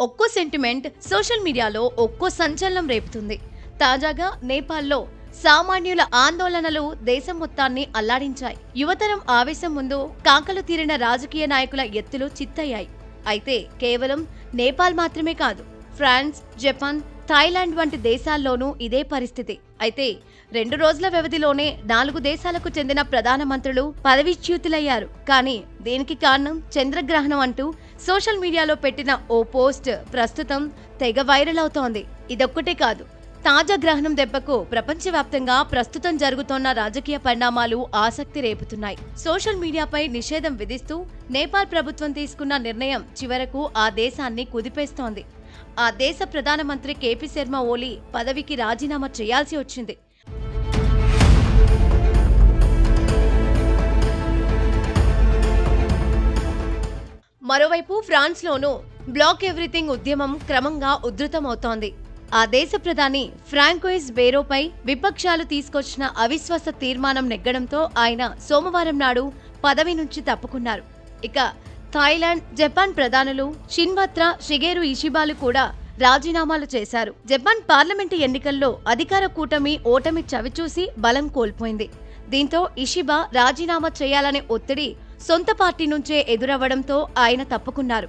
ఒక్కో sentiment social మీడియాలో ఒక్కో సంచలనం రేపుతుంది. తాజాగా నేపాల్లో సామాన్యుల ఆందోళనలు దేశం మొత్తాన్ని అల్లాడించాయి. యువతరం ఆవేశం ముందు కాకలు తీరిన రాజకీయ నాయకుల ఎత్తులు చిత్తయ్యాయి. అయితే కేవలం నేపాల్ మాత్రమే కాదు, ఫ్రాన్స్, జపాన్, థాయిలాండ్ వంటి దేశాల్లోనూ ఇదే పరిస్థితి. అయితే 2 రోజుల వ్యవధిలోనే 4 దేశాలకు చెందిన ప్రధానమంత్రులు పదవీచ్యుతులయ్యారు. కానీ దీనికి కారణం చంద్రగ్రహణం అంటూ సోషల్ మీడియాలో పెట్టిన ఓ పోస్ట్ ప్రస్తుతం తెగ వైరల్ అవుతోంది. ఇదొక్కటే కాదు, తాజా గ్రహణం దెబ్బకు ప్రపంచవ్యాప్తంగా ప్రస్తుతం జరుగుతోన్న రాజకీయ పరిణామాలు ఆసక్తి రేపుతున్నాయి. సోషల్ మీడియాపై నిషేధం విధిస్తూ నేపాల్ ప్రభుత్వం తీసుకున్న నిర్ణయం చివరకు ఆ దేశాన్ని కుదిపేస్తోంది. ఆ దేశ ప్రధానమంత్రి కేపీ శర్మ ఓలీ పదవికి రాజీనామా చేయాల్సి వచ్చింది. మరోవైపు ఫ్రాన్స్లోనూ బ్లాక్ ఎవ్రీథింగ్ ఉద్యమం క్రమంగా ఉధృతమవుతోంది. ఆ దేశ ప్రధాని ఫ్రాంకోయిస్ బేరోపై విపక్షాలు తీసుకొచ్చిన అవిశ్వాస తీర్మానం నెగ్గడంతో ఆయన సోమవారం నాడు పదవి నుంచి తప్పుకున్నారు. ఇక థాయిలాండ్, జపాన్ ప్రధానులు షిన్వాత్రా, షిగేరు ఇషిబాలు కూడా రాజీనామాలు చేశారు. జపాన్ పార్లమెంటు ఎన్నికల్లో అధికార కూటమి ఓటమి చవిచూసి బలం కోల్పోయింది. దీంతో ఇషిబా రాజీనామా చేయాలనే ఒత్తిడి సొంత పార్టీ నుంచే ఎదురవ్వడంతో ఆయన తప్పుకున్నారు.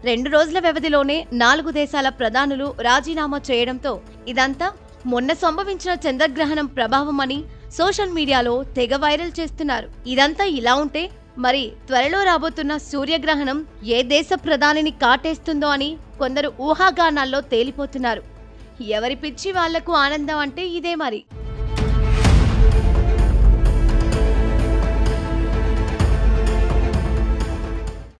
2 రోజుల వ్యవధిలోనే 4 దేశాల ప్రధానులు రాజీనామా చేయడంతో ఇదంతా మొన్న సంభవించిన చంద్రగ్రహణం ప్రభావమని సోషల్ మీడియాలో తెగ వైరల్ చేస్తున్నారు. ఇదంతా ఇలా ఉంటే మరి త్వరలో రాబోతున్న సూర్యగ్రహణం ఏ దేశ ప్రధానిని కాటేస్తుందో అని కొందరు ఊహాగానాల్లో తేలిపోతున్నారు. ఎవరి పిచ్చి వాళ్లకు ఆనందం అంటే ఇదే మరి.